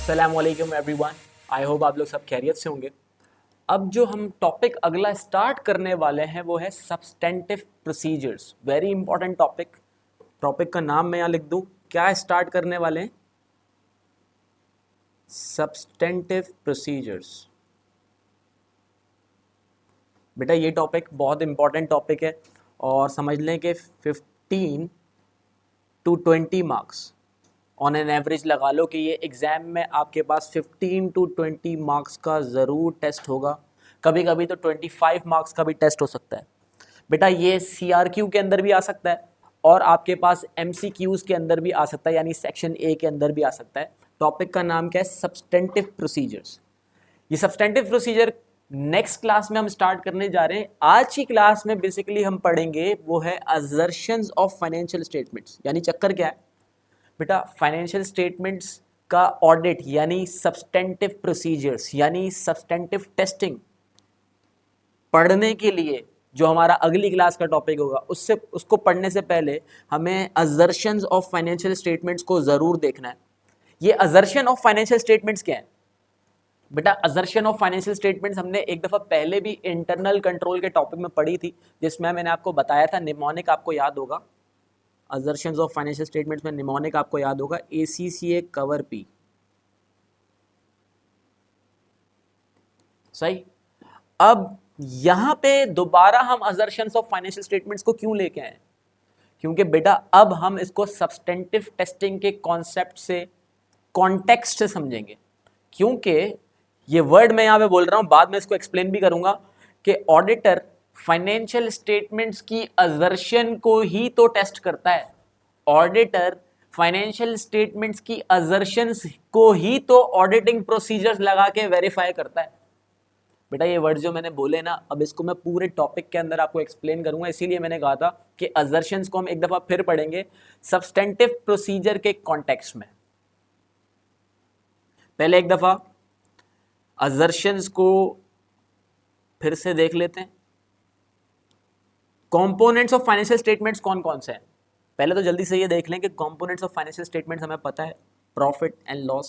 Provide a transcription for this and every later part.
अस्सलामुअलैकुम everyone. I hope आप लोग सब खैरियत से होंगे। अब जो हम टॉपिक अगला स्टार्ट करने वाले हैं वो है substantive procedures. Very important topic. Topic का नाम मैं यहाँ लिख दूँ, क्या स्टार्ट करने वाले हैं? Substantive procedures. बेटा ये टॉपिक बहुत इंपॉर्टेंट टॉपिक है और समझ लें कि 15 to 20 marks on an average लगा लो कि ये एग्ज़ाम में आपके पास 15 to 20 मार्क्स का ज़रूर टेस्ट होगा। कभी कभी तो 25 मार्क्स का भी टेस्ट हो सकता है। बेटा ये CRQ के अंदर भी आ सकता है और आपके पास MCQs के अंदर भी आ सकता है, यानी सेक्शन A के अंदर भी आ सकता है। टॉपिक का नाम क्या है? Substantive procedures. ये सब्सटेंटिव प्रोसीजर नेक्स्ट क्लास में हम स्टार्ट करने जा रहे हैं। आज की क्लास में बेसिकली हम पढ़ेंगे वो है असर्शंस ऑफ फाइनेंशियल स्टेटमेंट्स। यानी चक्कर क्या है बेटा? फाइनेंशियल स्टेटमेंट्स का ऑडिट यानी सब्सटेंटिव प्रोसीजर्स यानी सब्सटेंटिव टेस्टिंग पढ़ने के लिए जो हमारा अगली क्लास का टॉपिक होगा उसको पढ़ने से पहले हमें असर्शंस ऑफ फाइनेंशियल स्टेटमेंट्स को ज़रूर देखना है। ये असर्शन ऑफ फाइनेंशियल स्टेटमेंट्स क्या है बेटा? असर्शन ऑफ फाइनेंशियल स्टेटमेंट्स हमने एक दफ़ा पहले भी इंटरनल कंट्रोल के टॉपिक में पढ़ी थी, जिसमें मैंने आपको बताया था निमोनिक, आपको याद होगा। असर्शंस ऑफ फाइनेंशियल स्टेटमेंट्स में निमोनिक आपको याद होगा, ACCA कवर P। सही। अब यहां पे दोबारा हम असर्शंस ऑफ फाइनेंशियल स्टेटमेंट्स को क्यों लेके आए? क्योंकि बेटा अब हम इसको सब्सटेंटिव टेस्टिंग के कॉन्सेप्ट से, कॉन्टेक्स्ट से समझेंगे। क्योंकि ये वर्ड मैं यहां पे बोल रहा हूं, बाद में इसको एक्सप्लेन भी करूंगा कि ऑडिटर फाइनेंशियल स्टेटमेंट्स की असर्शन को ही तो टेस्ट करता है। ऑडिटर फाइनेंशियल स्टेटमेंट्स की असर्शंस को ही तो ऑडिटिंग प्रोसीजर्स लगा के वेरीफाई करता है। बेटा ये वर्ड जो मैंने बोले ना, अब इसको मैं पूरे टॉपिक के अंदर आपको एक्सप्लेन करूंगा, इसीलिए मैंने कहा था कि असर्शंस को हम एक दफा फिर पढ़ेंगे सब्सटेंटिव प्रोसीजर के कॉन्टेक्स्ट में। पहले एक दफा असर्शंस को फिर से देख लेते हैं। कंपोनेंट्स ऑफ फाइनेंशियल स्टेटमेंट्स कौन कौन से हैं? पहले तो जल्दी से ये देख लें कि कंपोनेंट्स ऑफ फाइनेंशियल स्टेटमेंट्स हमें पता है। Profit and loss,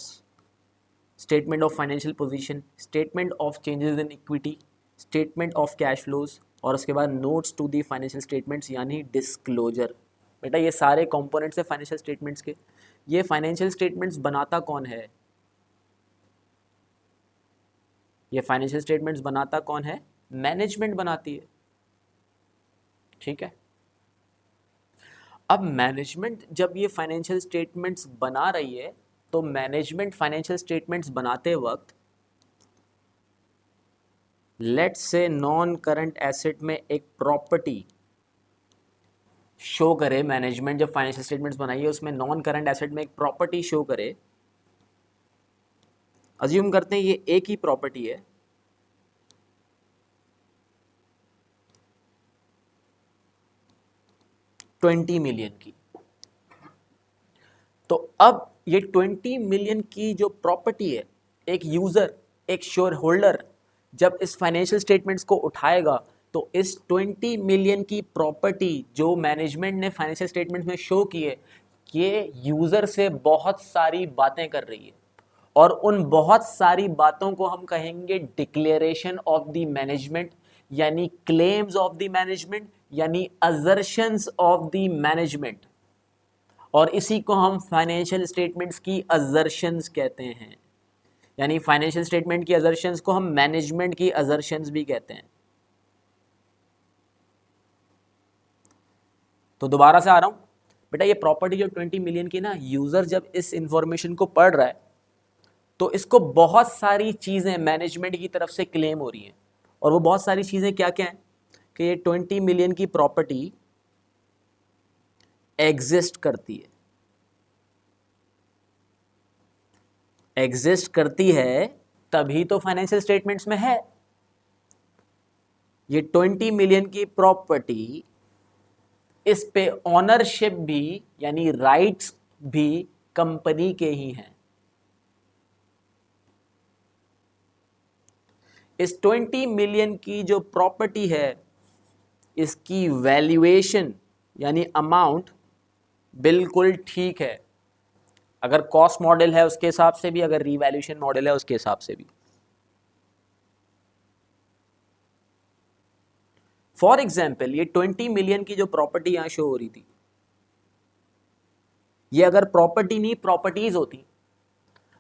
statement of financial position, statement of changes in equity, statement of cash flows और उसके बाद notes to the financial statements यानी डिस्क्लोजर। बेटा ये सारे कंपोनेंट्स हैं फाइनेंशियल स्टेटमेंट्स के। ये फाइनेंशियल स्टेटमेंट्स बनाता कौन है? ये फाइनेंशियल स्टेटमेंट्स बनाता कौन है? मैनेजमेंट बनाती है। ठीक है। अब मैनेजमेंट जब ये फाइनेंशियल स्टेटमेंट्स बना रही है तो मैनेजमेंट फाइनेंशियल स्टेटमेंट्स बनाते वक्त let's say non current asset में एक प्रॉपर्टी शो करे। मैनेजमेंट जब फाइनेंशियल स्टेटमेंट्स बनाइए उसमें नॉन करंट एसेट में एक प्रॉपर्टी शो करे। अज्यूम करते हैं ये एक ही प्रॉपर्टी है, $20 मिलियन की। तो अब ये 20 मिलियन की जो प्रॉपर्टी है, एक यूजर, एक शेयर होल्डर जब इस फाइनेंशियल स्टेटमेंट्स को उठाएगा तो इस 20 मिलियन की प्रॉपर्टी जो मैनेजमेंट ने फाइनेंशियल स्टेटमेंट्स में शो की है, ये यूजर से बहुत सारी बातें कर रही है और उन बहुत सारी बातों को हम कहेंगे डिक्लेरेशन ऑफ द मैनेजमेंट यानी क्लेम्स ऑफ द मैनेजमेंट यानी असर्शंस ऑफ द मैनेजमेंट, और इसी को हम फाइनेंशियल स्टेटमेंट्स की असर्शंस कहते हैं। यानी फाइनेंशियल स्टेटमेंट की असर्शंस को हम मैनेजमेंट की असर्शंस भी कहते हैं। तो दोबारा से आ रहा हूं बेटा, ये प्रॉपर्टी जो 20 मिलियन की ना, यूजर जब इस इंफॉर्मेशन को पढ़ रहा है तो इसको बहुत सारी चीजें मैनेजमेंट की तरफ से क्लेम हो रही हैं। और वो बहुत सारी चीजें क्या क्या हैं कि ये 20 मिलियन की प्रॉपर्टी एग्जिस्ट करती है। एग्जिस्ट करती है तभी तो फाइनेंशियल स्टेटमेंट्स में है। ये 20 मिलियन की प्रॉपर्टी, इस पे ऑनरशिप भी यानी राइट्स भी कंपनी के ही हैं। इस 20 मिलियन की जो प्रॉपर्टी है इसकी वैल्यूएशन यानी अमाउंट बिल्कुल ठीक है। अगर कॉस्ट मॉडल है उसके हिसाब से भी, अगर रीवैल्यूएशन मॉडल है उसके हिसाब से भी। फॉर एग्जाम्पल ये 20 मिलियन की जो प्रॉपर्टी यहां शो हो रही थी, ये अगर प्रॉपर्टी नहीं प्रॉपर्टीज होती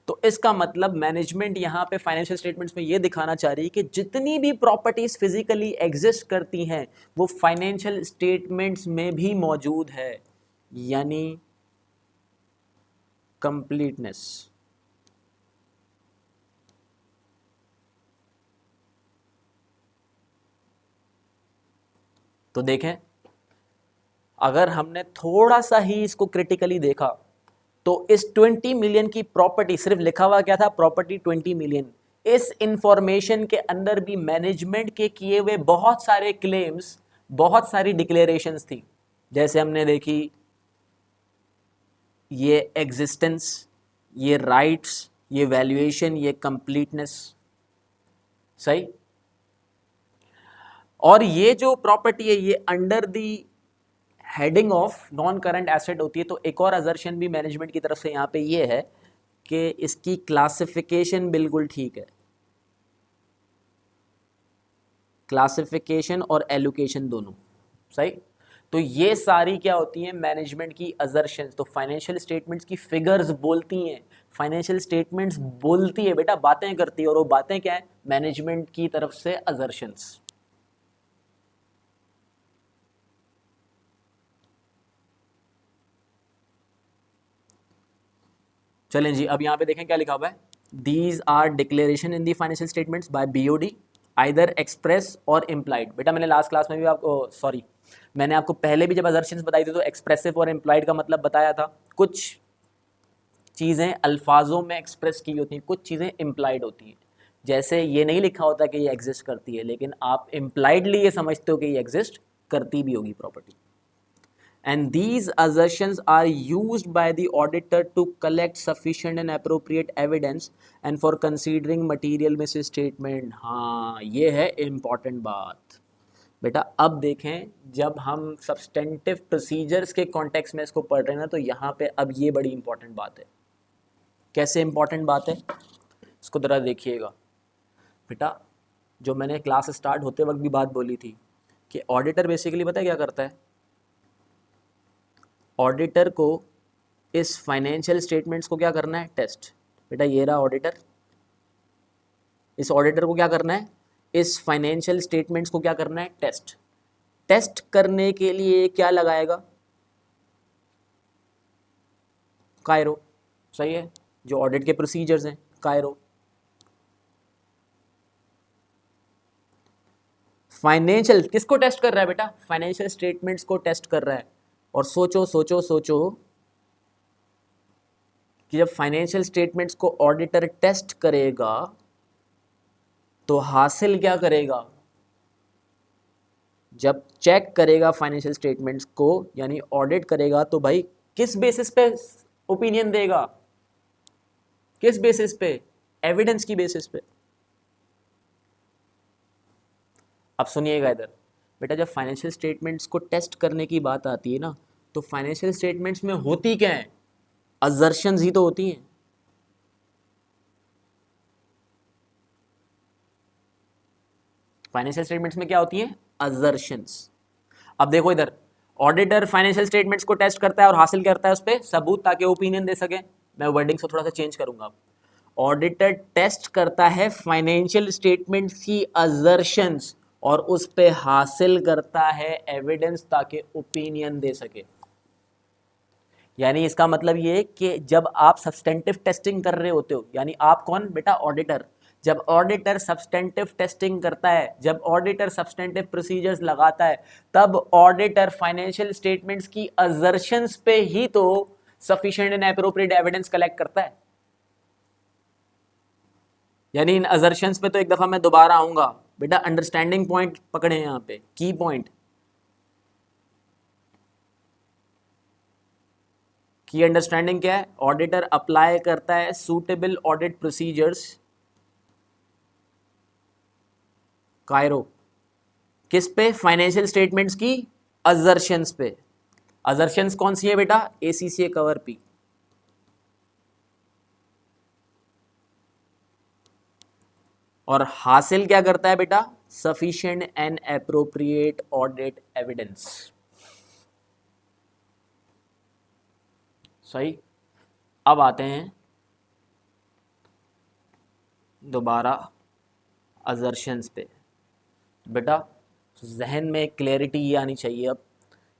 तो इसका मतलब मैनेजमेंट यहां पे फाइनेंशियल स्टेटमेंट्स में ये दिखाना चाह रही है कि जितनी भी प्रॉपर्टीज फिजिकली एग्जिस्ट करती हैं वो फाइनेंशियल स्टेटमेंट्स में भी मौजूद है, यानी कंप्लीटनेस। तो देखें, अगर हमने थोड़ा सा ही इसको क्रिटिकली देखा तो इस 20 मिलियन की प्रॉपर्टी, सिर्फ लिखा हुआ क्या था, प्रॉपर्टी 20 मिलियन, इस इंफॉर्मेशन के अंदर भी मैनेजमेंट के किए हुए बहुत सारे क्लेम्स, बहुत सारी डिक्लेरेशंस थी। जैसे हमने देखी ये एग्जिस्टेंस, ये राइट्स, ये वैल्यूएशन, ये कंप्लीटनेस, सही। और ये जो प्रॉपर्टी है ये under the heading of non current asset होती है। तो एक और असर्शन भी मैनेजमेंट की तरफ से यहाँ पे ये है कि इसकी क्लासिफिकेशन बिल्कुल ठीक है, क्लासिफिकेशन और एलोकेशन दोनों सही। तो ये सारी क्या होती हैं, मैनेजमेंट की असर्शंस। तो फाइनेंशियल स्टेटमेंट्स की फिगर्स बोलती हैं, फाइनेंशियल स्टेटमेंट्स बोलती है बेटा, बातें करती है, और वो बातें क्या है, मैनेजमेंट की तरफ से असर्शंस। चलें जी, अब यहाँ पे देखें क्या लिखा हुआ है, these are declaration in the financial statements by BOD either express or implied. बेटा मैंने लास्ट क्लास में भी आपको, सॉरी मैंने आपको पहले भी जब असर्शंस बताई थी तो एक्सप्रेसिव और इम्प्लाइड का मतलब बताया था। कुछ चीज़ें अल्फाजों में एक्सप्रेस की होती हैं, कुछ चीज़ें इम्प्लाइड होती हैं। जैसे ये नहीं लिखा होता कि ये एग्जिस्ट करती है, लेकिन आप इम्प्लाइडली ये समझते हो कि ये एग्जिस्ट करती भी होगी property. And these assertions are used by the auditor to collect sufficient and appropriate evidence and for considering material misstatement। हाँ, ये है important बात बेटा। अब देखें, जब हम सब्सटेंटिव प्रोसीजर्स के कॉन्टेक्स्ट में इसको पढ़ रहे हैं ना, तो यहाँ पे अब ये बड़ी इंपॉर्टेंट बात है। कैसे इंपॉर्टेंट बात है, इसको ज़रा देखिएगा बेटा। जो मैंने क्लास स्टार्ट होते वक्त भी बात बोली थी कि ऑडिटर बेसिकली पता है क्या करता है, ऑडिटर को इस फाइनेंशियल स्टेटमेंट्स को क्या करना है, टेस्ट। बेटा ये रहा ऑडिटर, इस ऑडिटर को क्या करना है, इस फाइनेंशियल स्टेटमेंट्स को क्या करना है, टेस्ट। टेस्ट करने के लिए क्या लगाएगा, कायरो, सही है, जो ऑडिट के प्रोसीजर्स हैं, कायरो। फाइनेंशियल किसको टेस्ट कर रहा है बेटा, फाइनेंशियल स्टेटमेंट्स को टेस्ट कर रहा है। और सोचो सोचो सोचो कि जब फाइनेंशियल स्टेटमेंट्स को ऑडिटर टेस्ट करेगा तो हासिल क्या करेगा, जब चेक करेगा फाइनेंशियल स्टेटमेंट्स को यानी ऑडिट करेगा, तो भाई किस बेसिस पे ओपिनियन देगा, किस बेसिस पे, एविडेंस की बेसिस पे। अब सुनिएगा इधर बेटा, जब फाइनेंशियल स्टेटमेंट्स को टेस्ट करने की बात आती है ना, तो फाइनेंशियल स्टेटमेंट्स में होती क्या है, असर्शंस ही तो होती हैं। फाइनेंशियल स्टेटमेंट्स में क्या होती हैं, असर्शंस। अब देखो इधर, ऑडिटर फाइनेंशियल स्टेटमेंट्स को टेस्ट करता है और हासिल करता है उस पर सबूत ताकि ओपिनियन दे सके। मैं वर्डिंग को थोड़ा सा चेंज करूंगा। ऑडिटर टेस्ट करता है फाइनेंशियल स्टेटमेंट्स की असर्शंस और उस पर हासिल करता है एविडेंस ताकि ओपिनियन दे सके। यानी इसका मतलब ये कि जब आप सब्सटेंटिव टेस्टिंग कर रहे होते हो, यानी आप कौन बेटा, ऑडिटर। जब ऑडिटर सब्सटेंटिव टेस्टिंग करता है, जब ऑडिटर सब्सटेंटिव प्रोसीजर्स लगाता है, तब ऑडिटर फाइनेंशियल स्टेटमेंट्स की असर्शंस पे ही तो sufficient and appropriate evidence collect करता है। यानी इन असर्शंस पे तो एक दफा मैं दोबारा आऊंगा बेटा, अंडरस्टैंडिंग पॉइंट पकड़े यहाँ पे, की पॉइंट। की अंडरस्टैंडिंग क्या है, ऑडिटर अप्लाई करता है सूटेबल ऑडिट प्रोसीजर्स, कायरो, किस पे, फाइनेंशियल स्टेटमेंट्स की असर्शंस पे। असर्शंस कौन सी है बेटा, एसीसीए कवर पी। और हासिल क्या करता है बेटा? Sufficient and appropriate audit evidence. सही। अब आते हैं दोबारा असर्शंस पे। बेटा जहन में क्लैरिटी ये आनी चाहिए अब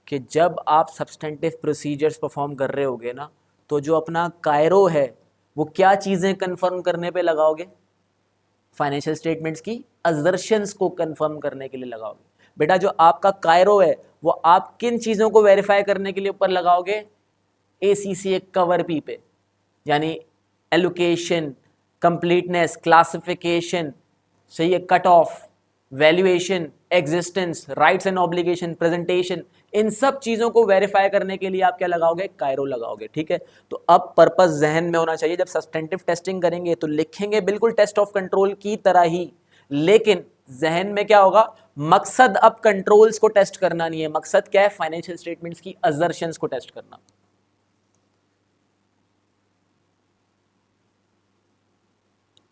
कि जब आप सब्सटेंटिव प्रोसीजर्स परफॉर्म कर रहे होगे ना, तो जो अपना कायरो है वो क्या चीज़ें कंफर्म करने पे लगाओगे? फाइनेंशियल स्टेटमेंट्स की असर्शंस को कंफर्म करने के लिए लगाओगे। बेटा जो आपका कायरो है वो आप किन चीज़ों को वेरीफाई करने के लिए ऊपर लगाओगे? ACCA कवर पी पे, यानी एलोकेशन, कंप्लीटनेस, क्लासिफिकेशन, सही है, cut off, valuation, existence, rights and obligation, presentation, इन सब चीज़ों को वेरीफाई करने के लिए आप क्या लगाओगे? कायरो लगाओगे। ठीक है, तो अब पर्पस जहन में होना चाहिए, जब सब्सटेंटिव टेस्टिंग करेंगे तो लिखेंगे बिल्कुल टेस्ट ऑफ कंट्रोल की तरह ही, लेकिन जहन में क्या होगा? मकसद अब कंट्रोल्स को टेस्ट करना नहीं है, मकसद क्या है? फाइनेंशियल स्टेटमेंट्स की असर्शंस को टेस्ट करना।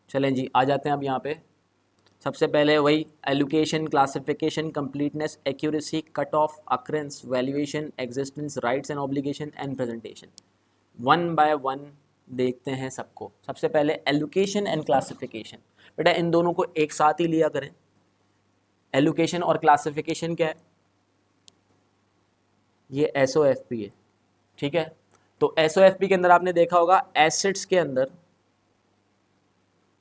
चलें जी, आ जाते हैं अब यहाँ पे। सबसे पहले वही allocation, classification, completeness, accuracy, cut off, occurrence, valuation, existence, rights and obligation and presentation. One by one देखते हैं सबको। सबसे पहले एलोकेशन एंड क्लासिफिकेशन। बेटा इन दोनों को एक साथ ही लिया करें। एलोकेशन और क्लासिफिकेशन क्या है? ये SOFP है। ठीक है, तो SOFP के अंदर आपने देखा होगा एसेट्स के अंदर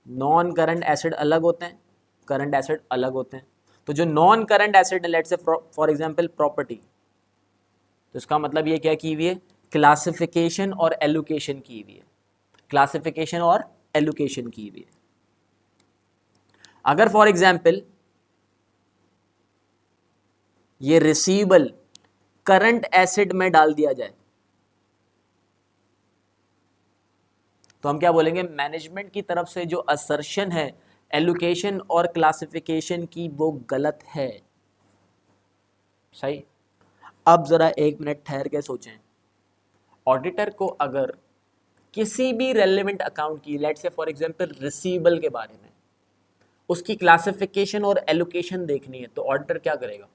नॉन करंट एसेट अलग होते हैं, करंट एसेट अलग होते हैं। तो जो नॉन करंट एसेट है, let's say for example property, तो इसका मतलब ये क्या की हुई है? क्लासिफिकेशन और एलोकेशन की हुई है, क्लासिफिकेशन और एलोकेशन की हुई है। अगर फॉर एग्जांपल ये रिसीवेबल करंट एसेट में डाल दिया जाए तो हम क्या बोलेंगे? मैनेजमेंट की तरफ से जो असर्शन है एलोकेशन और क्लासिफिकेशन की वो गलत है। सही। अब जरा एक मिनट ठहर के सोचें, ऑडिटर को अगर किसी भी रेलेवेंट अकाउंट की, let's say for example receivable के बारे में, उसकी क्लासिफिकेशन और एलोकेशन देखनी है, तो ऑडिटर क्या करेगा?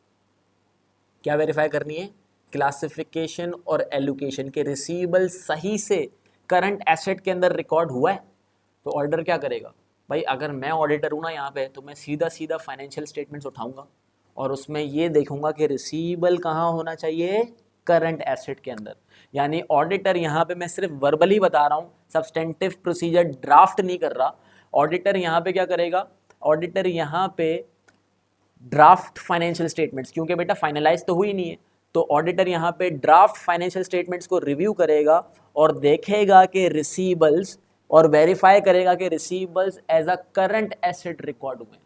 क्या वेरीफाई करनी है? क्लासिफिकेशन और एलोकेशन के रिसीवेबल सही से करंट एसेट के अंदर रिकॉर्ड हुआ है। तो ऑडिटर क्या करेगा? भाई अगर मैं ऑडिटर हूँ ना यहाँ पे, तो मैं सीधा सीधा फाइनेंशियल स्टेटमेंट्स उठाऊंगा और उसमें ये देखूंगा कि रिसीवेबल कहाँ होना चाहिए? करंट एसेट के अंदर। यानी ऑडिटर यहाँ पे, मैं सिर्फ वर्बली बता रहा हूँ, सब्सटेंटिव प्रोसीजर ड्राफ्ट नहीं कर रहा। ऑडिटर यहाँ पे क्या करेगा? ऑडिटर यहाँ पे ड्राफ्ट फाइनेंशियल स्टेटमेंट्स, क्योंकि बेटा फाइनलाइज तो हुई नहीं है, तो ऑडिटर यहाँ पे ड्राफ्ट फाइनेंशियल स्टेटमेंट्स को रिव्यू करेगा और देखेगा कि रिसीवेबल्स, और वेरीफाई करेगा कि receivables as a current asset record हुए।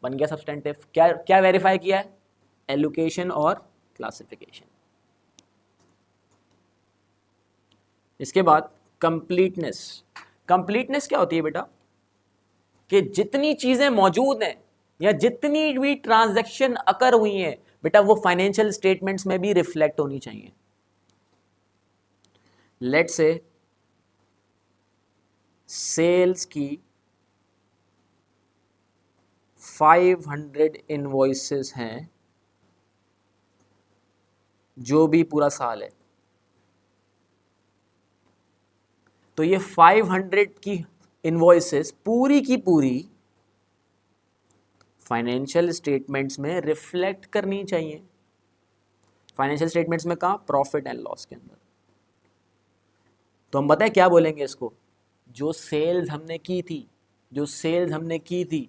बन गया सब्सटेंटिव। क्या क्या वेरीफाई किया है? एलोकेशन और क्लासिफिकेशन। इसके बाद कंप्लीटनेस। कंप्लीटनेस क्या होती है बेटा? कि जितनी चीजें मौजूद हैं या जितनी भी ट्रांजैक्शन अकर हुई हैं बेटा, वो फाइनेंशियल स्टेटमेंट्स में भी रिफ्लेक्ट होनी चाहिए। लेट्स से सेल्स की 500 इनवॉइसेस हैं जो भी पूरा साल है, तो ये 500 की इनवॉइसेस पूरी की पूरी फाइनेंशियल स्टेटमेंट्स में रिफ्लेक्ट करनी चाहिए। फाइनेंशियल स्टेटमेंट्स में कहाँ? प्रॉफिट एंड लॉस के अंदर। तो हम बताएं क्या बोलेंगे इसको? जो सेल्स हमने की थी, जो सेल्स हमने की थी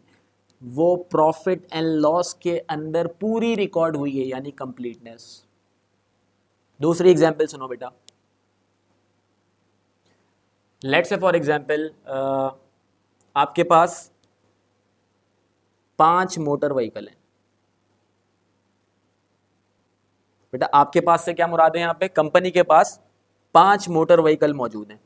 वो प्रॉफिट एंड लॉस के अंदर पूरी रिकॉर्ड हुई है, यानी कंप्लीटनेस। दूसरी एग्जांपल सुनो बेटा। लेट्स से फॉर एग्जांपल आपके पास 5 मोटर व्हीकल हैं। बेटा आपके पास से क्या मुराद है? यहाँ पे कंपनी के पास 5 मोटर व्हीकल मौजूद हैं।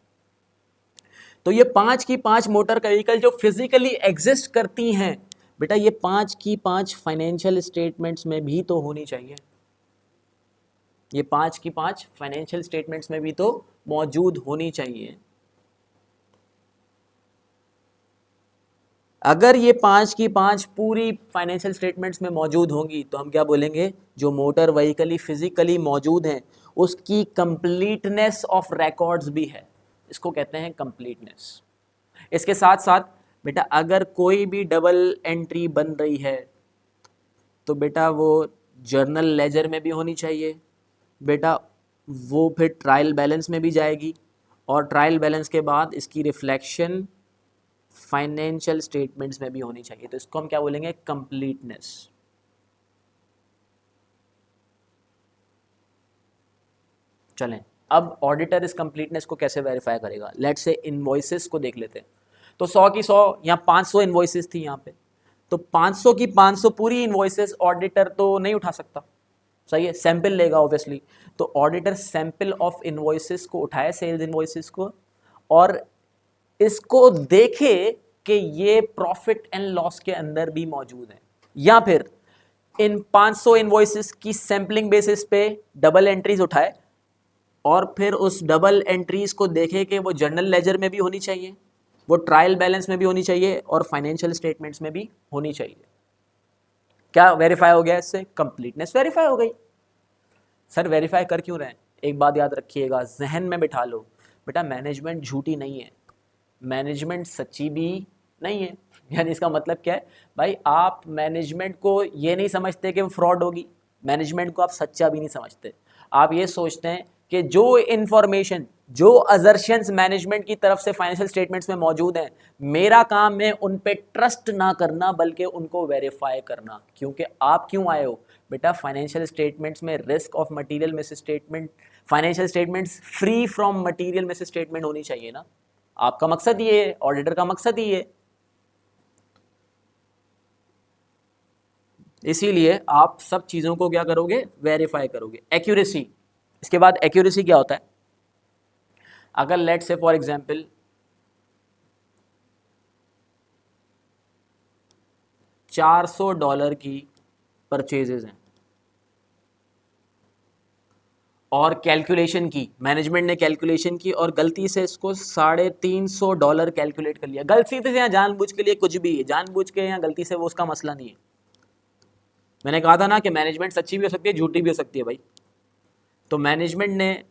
तो ये 5 की 5 मोटर व्हीकल जो फिजिकली एग्जिस्ट करती हैं बेटा, ये 5 की 5 फाइनेंशियल स्टेटमेंट्स में भी तो होनी चाहिए। ये 5 की 5 फाइनेंशियल स्टेटमेंट्स में भी तो मौजूद होनी चाहिए। अगर ये 5 की 5 पूरी फाइनेंशियल स्टेटमेंट्स में मौजूद होंगी तो हम क्या बोलेंगे, जो मोटर व्हीकली फिजिकली मौजूद हैं उसकी कंप्लीटनेस ऑफ रिकॉर्ड्स भी है, इसको कहते हैं कंप्लीटनेस। इसके साथ साथ बेटा अगर कोई भी डबल एंट्री बन रही है तो बेटा वो जर्नल लेजर में भी होनी चाहिए, बेटा वो फिर ट्रायल बैलेंस में भी जाएगी, और ट्रायल बैलेंस के बाद इसकी रिफ्लेक्शन फाइनेंशियल स्टेटमेंट्स में भी होनी चाहिए। तो इसको हम क्या बोलेंगे, कंप्लीटनेस। चलें, अब ऑडिटर इस कंप्लीटनेस को कैसे वेरीफाई करेगा। लेट्स से इनवॉइसेस को देख लेते हैं। तो 100 की 100 या 500 इनवॉइसेस थी यहाँ पे, तो 500 की 500 पूरी इनवॉइसेस ऑडिटर तो नहीं उठा सकता, सही है, सैंपल लेगा ऑब्वियसली। तो ऑडिटर सैंपल ऑफ इनवॉइसेस को उठाए, सेल्स इनवॉइसेस को, और इसको देखे कि ये प्रॉफिट एंड लॉस के अंदर भी मौजूद है, या फिर इन 500 इनवॉइसेस की सैंपलिंग बेसिस पे डबल एंट्रीज उठाए और फिर उस डबल एंट्रीज को देखे कि वो जर्नल लेजर में भी होनी चाहिए, वो ट्रायल बैलेंस में भी होनी चाहिए और फाइनेंशियल स्टेटमेंट्स में भी होनी चाहिए। क्या वेरीफाई हो गया इससे, कंप्लीटनेस वेरीफाई हो गई। सर वेरीफाई कर क्यों रहे हैं, एक बात याद रखिएगा, जहन में बिठा लो, बेटा मैनेजमेंट झूठी नहीं है, मैनेजमेंट सच्ची भी नहीं है। यानी इसका मतलब क्या है भाई, आप मैनेजमेंट को ये नहीं समझते कि वो फ्रॉड होगी, मैनेजमेंट को आप सच्चा भी नहीं समझते, आप ये सोचते हैं कि जो इन्फॉर्मेशन, जो अजर्शंस मैनेजमेंट की तरफ से फाइनेंशियल स्टेटमेंट्स में मौजूद हैं, मेरा काम है उन पे ट्रस्ट ना करना बल्कि उनको वेरीफाई करना। क्योंकि आप क्यों आए हो बेटा, फाइनेंशियल स्टेटमेंट्स में risk of material miss statement, financial statements free from material miss statement होनी चाहिए ना, आपका मकसद ये है, ऑडिटर का मकसद ही है। इसीलिए आप सब चीजों को क्या करोगे, वेरीफाई करोगे। एक्यूरेसी, इसके बाद एक्यूरेसी क्या होता है, अगर लेट से फॉर एग्जांपल $400 की परचेजेस हैं और कैलकुलेशन की, मैनेजमेंट ने कैलकुलेशन की और गलती से इसको $350 कैलकुलेट कर लिया, गलती से या जानबूझ के लिए, कुछ भी है, जानबूझ के या गलती से, वो उसका मसला नहीं है। मैंने कहा था ना कि मैनेजमेंट सच्ची भी हो सकती है, झूठी भी हो सकती है भाई। तो मैनेजमेंट ने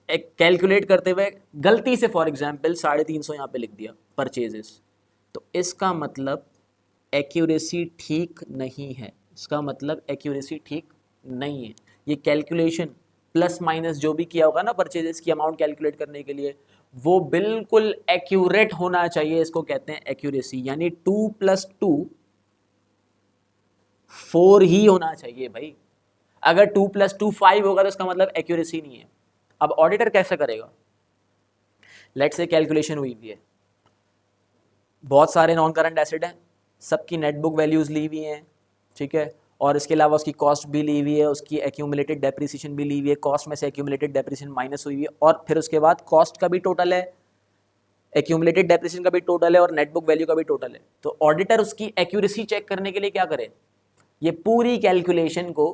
एक कैलकुलेट करते हुए गलती से फॉर एग्जांपल 350 यहाँ पे लिख दिया परचेजेस, तो इसका मतलब एक्यूरेसी ठीक नहीं है, इसका मतलब एक्यूरेसी ठीक नहीं है। ये कैलकुलेशन प्लस माइनस जो भी किया होगा ना परचेजेस की अमाउंट कैलकुलेट करने के लिए, वो बिल्कुल एक्यूरेट होना चाहिए, इसको कहते हैं एक्यूरेसी। यानी 2 + 2 4 ही होना चाहिए भाई, अगर 2 + 2 5 होगा तो इसका मतलब एक्यूरेसी नहीं है। अब ऑडिटर कैसे करेगा, लेट्स से कैलकुलेशन हुई है, बहुत सारे नॉन करंट एसेट हैं, सबकी नेट बुक वैल्यूज ली हुई हैं, ठीक है, और इसके अलावा उसकी कॉस्ट भी ली हुई है, उसकी एक्यूमुलेटेड डेप्रिसिएशन भी ली हुई है, कॉस्ट में से एक्यूमुलेटेड डेप्रिसिएशन माइनस हुई है, और फिर उसके बाद कॉस्ट का भी टोटल है, एक्यूमुलेटेड डेप्रिसिएशन का भी टोटल है और नेट बुक वैल्यू का भी टोटल है। तो ऑडिटर उसकी एक्यूरेसी चेक करने के लिए क्या करे, ये पूरी कैलकुलेशन को,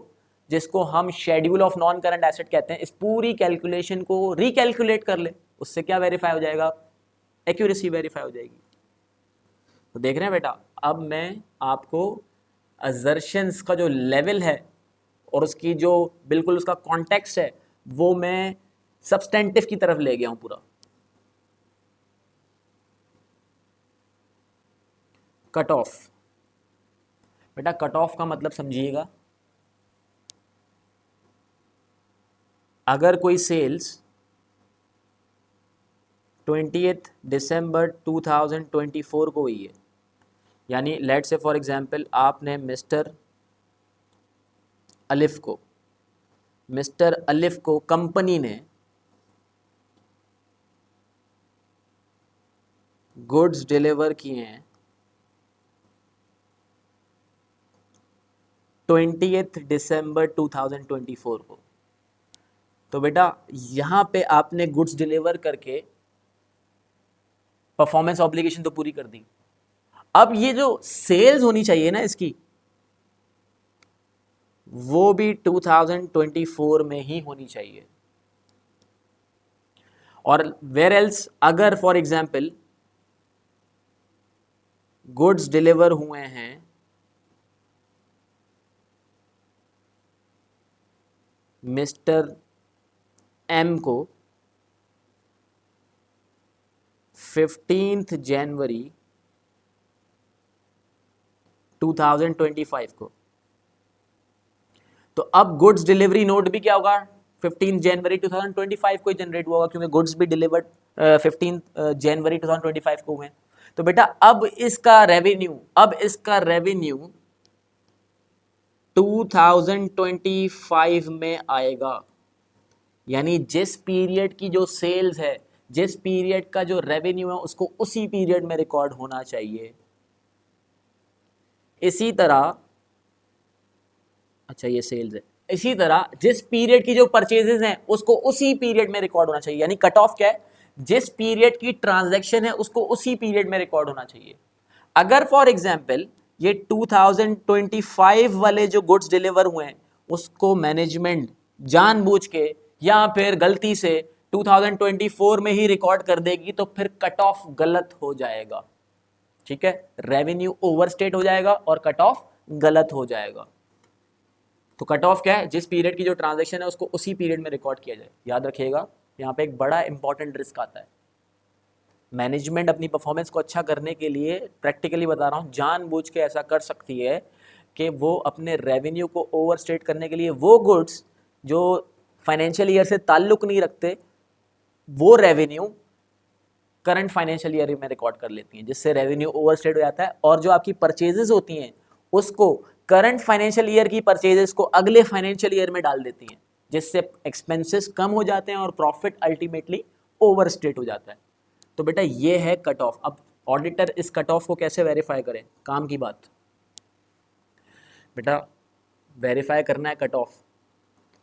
जिसको हम schedule of non current asset कहते हैं, इस पूरी कैलकुलेशन को रिकैलकुलेट कर ले, उससे क्या वेरीफाई हो जाएगा, एक्यूरेसी वेरीफाई हो जाएगी। तो देख रहे हैं बेटा, अब मैं आपको अजर्शंस का जो लेवल है और उसकी जो बिल्कुल उसका कॉन्टेक्स्ट है, वो मैं सब्सटेंटिव की तरफ ले गया हूं पूरा। कट ऑफ, बेटा कट ऑफ का मतलब समझिएगा, अगर कोई सेल्स 20 दिसंबर 2024 को हुई है, यानी लेट से फॉर एग्जांपल आपने मिस्टर अलिफ को कंपनी ने गुड्स डिलीवर किए हैं 20 दिसंबर 2024 को, तो बेटा यहाँ पे आपने गुड्स डिलीवर करके परफॉर्मेंस ऑब्लिगेशन तो पूरी कर दी। अब ये जो सेल्स होनी चाहिए ना इसकी, वो भी 2024 में ही होनी चाहिए। और वेयर एल्स, अगर फॉर एग्जांपल गुड्स डिलीवर हुए हैं मिस्टर एम को 15 जनवरी 2025 को, तो अब गुड्स डिलीवरी नोट भी क्या होगा 15 जनवरी 2025 को ही जनरेट हुआ होगा, क्योंकि गुड्स भी डिलीवर्ड 15 जनवरी 2025 को हुए। तो बेटा अब इसका रेवेन्यू 2025 में आएगा, यानी जिस पीरियड की जो सेल्स है, जिस पीरियड का जो रेवेन्यू है, उसको उसी पीरियड में रिकॉर्ड होना चाहिए। इसी तरह, अच्छा ये सेल्स है, इसी तरह जिस पीरियड की जो परचेजेस हैं उसको उसी पीरियड में रिकॉर्ड होना चाहिए। यानी कट ऑफ क्या है, जिस पीरियड की ट्रांजैक्शन है उसको उसी पीरियड में रिकॉर्ड होना चाहिए। अगर फॉर एग्जांपल ये 2025 वाले जो गुड्स डिलीवर हुए हैं उसको मैनेजमेंट जानबूझ के या फिर गलती से 2024 में ही रिकॉर्ड कर देगी, तो फिर कट ऑफ गलत हो जाएगा। ठीक है, रेवेन्यू ओवरस्टेट हो जाएगा और कट ऑफ गलत हो जाएगा। तो कट ऑफ क्या है, जिस पीरियड की जो ट्रांजैक्शन है उसको उसी पीरियड में रिकॉर्ड किया जाए। याद रखिएगा, यहाँ पे एक बड़ा इंपॉर्टेंट रिस्क आता है। मैनेजमेंट अपनी परफॉर्मेंस को अच्छा करने के लिए, प्रैक्टिकली बता रहा हूँ, जानबूझ के ऐसा कर सकती है कि वो अपने रेवेन्यू को ओवरस्टेट करने के लिए वो गुड्स जो फाइनेंशियल ईयर से ताल्लुक नहीं रखते, वो रेवेन्यू करंट फाइनेंशियल ईयर में रिकॉर्ड कर लेती हैं, जिससे रेवेन्यू ओवरस्टेट हो जाता है। और जो आपकी परचेजेस होती हैं उसको करंट फाइनेंशियल ईयर की परचेजेस को अगले फाइनेंशियल ईयर में डाल देती हैं, जिससे एक्सपेंसेस कम हो जाते हैं और प्रॉफिट अल्टीमेटली ओवरस्टेट हो जाता है। तो बेटा ये है कट ऑफ। अब ऑडिटर इस कट ऑफ को कैसे वेरीफाई करें, काम की बात। बेटा वेरीफाई करना है कट ऑफ,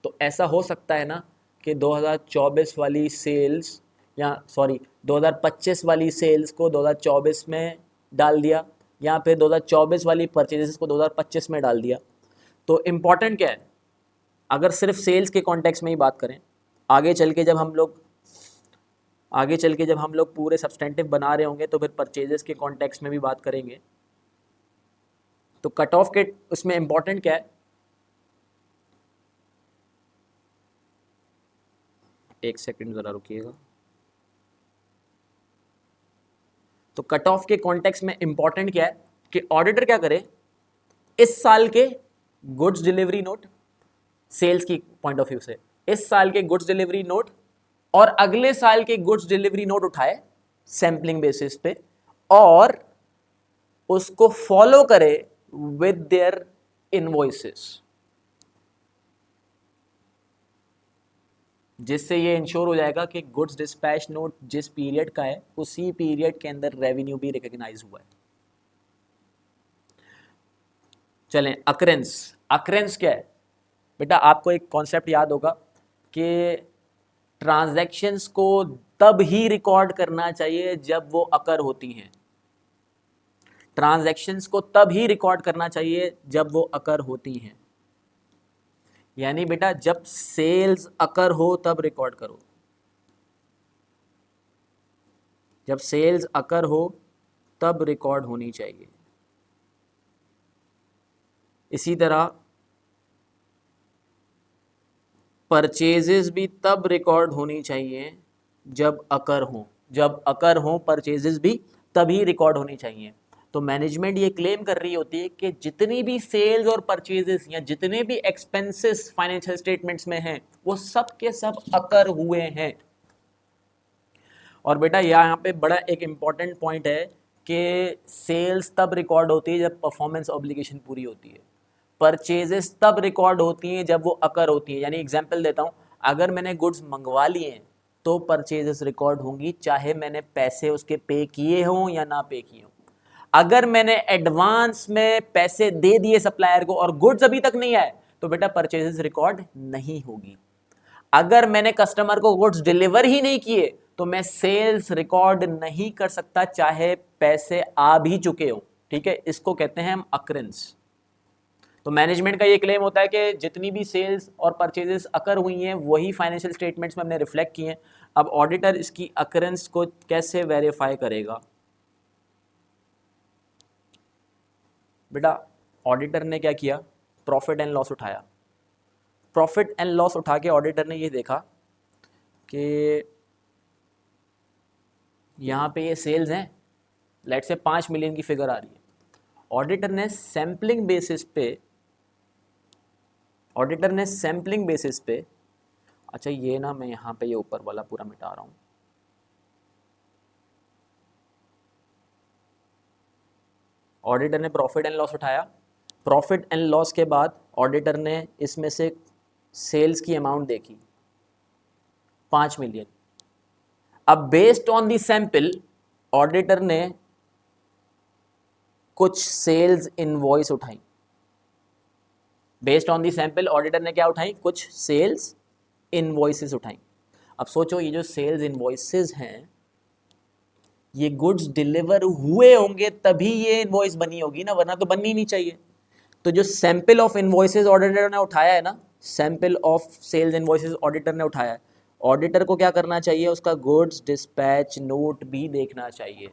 तो ऐसा हो सकता है ना कि 2024 वाली सेल्स, या सॉरी 2025 वाली सेल्स को 2024 में डाल दिया, या फिर 2024 वाली परचेजेस को 2025 में डाल दिया। तो इम्पॉर्टेंट क्या है, अगर सिर्फ सेल्स के कॉन्टेक्स्ट में ही बात करें, आगे चल के जब हम लोग पूरे सब्सटेंटिव बना रहे होंगे तो फिर परचेजेस के कॉन्टेक्स्ट में भी बात करेंगे। तो कट ऑफ के उसमें इम्पॉर्टेंट क्या है, एक सेकंड ज़रा रुकिएगा। तो कट ऑफ के कॉन्टेक्स्ट में इंपॉर्टेंट क्या है कि ऑडिटर क्या करे, इस साल के गुड्स डिलीवरी नोट, सेल्स की पॉइंट ऑफ व्यू से इस साल के गुड्स डिलीवरी नोट और अगले साल के गुड्स डिलीवरी नोट उठाए सैंपलिंग बेसिस पे, और उसको फॉलो करे विद देयर इनवॉइसेस, जिससे ये इंश्योर हो जाएगा कि गुड्स डिस्पैच नोट जिस पीरियड का है उसी पीरियड के अंदर रेवेन्यू भी रिकॉग्नाइज हुआ है। चलें, अकरेंस क्या है बेटा, आपको एक कॉन्सेप्ट याद होगा कि ट्रांजैक्शंस को तब ही रिकॉर्ड करना चाहिए जब वो अकर होती हैं। ट्रांजैक्शंस को तब ही रिकॉर्ड करना चाहिए जब वो अकर होती हैं। यानी बेटा जब सेल्स अकर हो तब रिकॉर्ड करो, जब सेल्स अकर हो तब रिकॉर्ड होनी चाहिए। इसी तरह परचेजेस भी तब रिकॉर्ड होनी चाहिए जब अकर हो परचेजेस भी तभी रिकॉर्ड होनी चाहिए। तो मैनेजमेंट ये क्लेम कर रही होती है कि जितनी भी सेल्स और परचेजेस या जितने भी एक्सपेंसेस फाइनेंशियल स्टेटमेंट्स में हैं वो सब के सब अकर हुए हैं। और बेटा यहाँ पे बड़ा एक इम्पॉर्टेंट पॉइंट है कि सेल्स तब रिकॉर्ड होती है जब परफॉर्मेंस ऑब्लिगेशन पूरी होती है, परचेजेस तब रिकॉर्ड होती हैं जब वो अकर होती है। यानी एग्जांपल देता हूँ, अगर मैंने गुड्स मंगवा लिए हैं तो परचेजेस रिकॉर्ड होंगी, चाहे मैंने पैसे उसके पे किए हों या ना पे किए हों। अगर मैंने एडवांस में पैसे दे दिए सप्लायर को और गुड्स अभी तक नहीं आए तो बेटा परचेजेस रिकॉर्ड नहीं होगी। अगर मैंने कस्टमर को गुड्स डिलीवर ही नहीं किए तो मैं सेल्स रिकॉर्ड नहीं कर सकता, चाहे पैसे आ भी चुके हो। ठीक है, इसको कहते हैं हम अकरेंस। तो मैनेजमेंट का ये क्लेम होता है कि जितनी भी सेल्स और परचेजेस अकर हुई हैं वही फाइनेंशियल स्टेटमेंट्स में हमने रिफ्लेक्ट किए हैं। अब ऑडिटर इसकी अकरेंस को कैसे वेरीफाई करेगा, बेटा ऑडिटर ने क्या किया, प्रॉफिट एंड लॉस उठाया। प्रॉफिट एंड लॉस उठा के ऑडिटर ने ये देखा कि यहाँ पे ये सेल्स हैं, लेट से 5 मिलियन की फिगर आ रही है। ऑडिटर ने सैम्पलिंग बेसिस पे अच्छा ये ना मैं यहाँ पे ये ऊपर वाला पूरा मिटा रहा हूँ। ऑडिटर ने प्रॉफिट एंड लॉस उठाया। प्रॉफिट एंड लॉस के बाद ऑडिटर ने इसमें से सेल्स की अमाउंट देखी 5 मिलियन। अब based on the sample auditor ने कुछ सेल्स इनवॉइस उठाई। Based on the sample auditor ने क्या उठाई, कुछ सेल्स इनवॉइसेस उठाई। अब सोचो ये जो सेल्स इनवॉइसेस हैं ये गुड्स डिलीवर हुए होंगे तभी ये इनवॉइस बनी होगी ना, वरना तो बननी नहीं चाहिए। तो जो सैंपल ऑफ इनवॉइसेस ऑडिटर ने उठाया है ना, sample of sales invoices auditor ने उठाया है, ऑडिटर को क्या करना चाहिए, उसका गुड्स डिस्पैच नोट भी देखना चाहिए,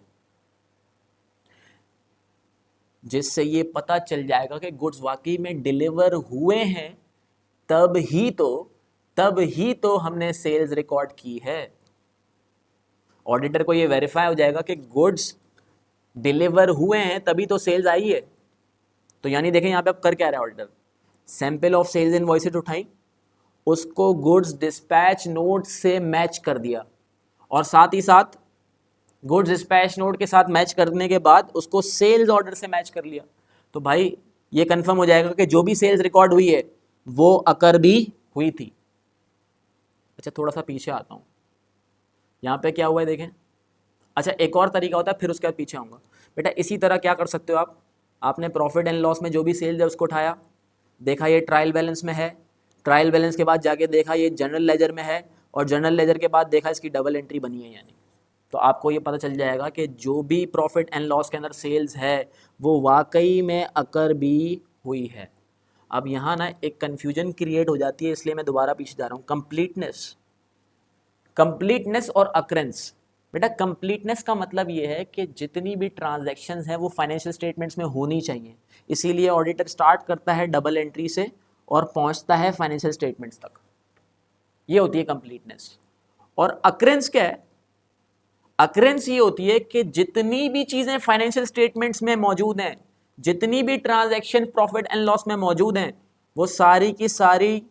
जिससे ये पता चल जाएगा कि गुड्स वाकई में डिलीवर हुए हैं, तब ही तो हमने सेल्स रिकॉर्ड की है। ऑडिटर को ये वेरीफाई हो जाएगा कि गुड्स डिलीवर हुए हैं तभी तो सेल्स आई है। तो यानी देखें यहाँ पे अब कर क्या रहा है auditor, sample of sales invoices उठाई, उसको गुड्स डिस्पैच नोट से मैच कर दिया, और साथ ही साथ गुड्स डिस्पैच नोट के साथ मैच करने के बाद उसको सेल्स ऑर्डर से मैच कर लिया। तो भाई ये कंफर्म हो जाएगा कि जो भी सेल्स रिकॉर्ड हुई है वो अकर भी हुई थी। अच्छा थोड़ा सा पीछे आता हूँ, यहाँ पे क्या हुआ है देखें। अच्छा एक और तरीका होता है, फिर उसके बाद पीछे आऊँगा। बेटा इसी तरह क्या कर सकते हो आप, आपने प्रॉफिट एंड लॉस में जो भी सेल्स है उसको उठाया, देखा ये ट्रायल बैलेंस में है, ट्रायल बैलेंस के बाद जाके देखा ये जनरल लेजर में है, और जनरल लेजर के बाद देखा इसकी डबल एंट्री बनी है यानी। तो आपको ये पता चल जाएगा कि जो भी प्रॉफिट एंड लॉस के अंदर सेल्स है वो वाकई में अकर भी हुई है। अब यहाँ ना एक कन्फ्यूजन क्रिएट हो जाती है, इसलिए मैं दोबारा पीछे जा रहा हूँ। कंप्लीटनेस और अकरेंस। बेटा कंप्लीटनेस का मतलब ये है कि जितनी भी ट्रांजैक्शंस हैं वो फाइनेंशियल स्टेटमेंट्स में होनी चाहिए, इसीलिए ऑडिटर स्टार्ट करता है डबल एंट्री से और पहुंचता है फाइनेंशियल स्टेटमेंट्स तक। ये होती है कंप्लीटनेस। और अकरेंस क्या है, अकरेंस ये होती है कि जितनी भी चीजें फाइनेंशियल स्टेटमेंट्स में मौजूद हैं, जितनी भी ट्रांजैक्शन प्रॉफिट एंड लॉस में मौजूद हैं, वो सारी की सारी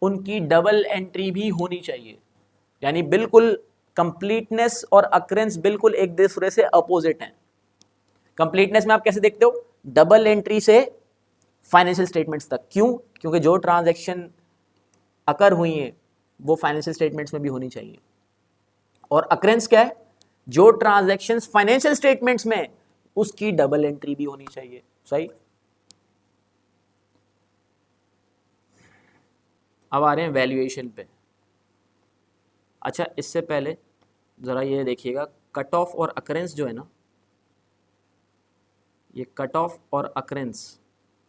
उनकी डबल एंट्री भी होनी चाहिए। यानी बिल्कुल कंप्लीटनेस और अकरेंस बिल्कुल एक दूसरे से अपोजिट हैं। कंप्लीटनेस में आप कैसे देखते हो, डबल एंट्री से फाइनेंशियल स्टेटमेंट्स तक। क्यों? क्योंकि जो ट्रांजैक्शन अकर हुई है वो फाइनेंशियल स्टेटमेंट्स में भी होनी चाहिए। और अकरेंस क्या है, जो ट्रांजैक्शंस फाइनेंशियल स्टेटमेंट्स में उसकी डबल एंट्री भी होनी चाहिए। सही। अब आ रहे हैं वैल्यूएशन पे। अच्छा इससे पहले ज़रा ये देखिएगा, कट ऑफ और अकरेंस जो है ना, ये कट ऑफ और अकरेंस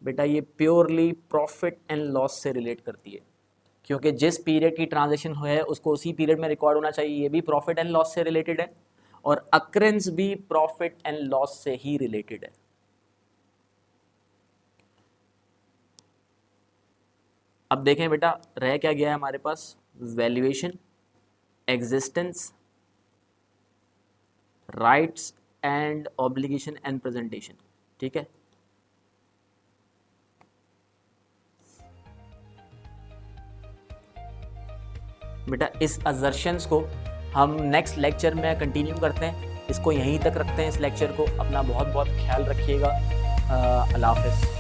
बेटा ये प्योरली प्रॉफिट एंड लॉस से रिलेट करती है, क्योंकि जिस पीरियड की ट्रांजैक्शन है उसको उसी पीरियड में रिकॉर्ड होना चाहिए। ये भी प्रॉफिट एंड लॉस से रिलेटेड है और अकरेंस भी प्रॉफिट एंड लॉस से ही रिलेटेड है। अब देखें बेटा रह क्या गया है हमारे पास, valuation, existence, rights and obligation and presentation. ठीक है, बेटा इस असर्शंस को हम नेक्स्ट लेक्चर में कंटिन्यू करते हैं, इसको यहीं तक रखते हैं इस लेक्चर को। अपना बहुत बहुत ख्याल रखिएगा। अल्लाह हाफ़िज़।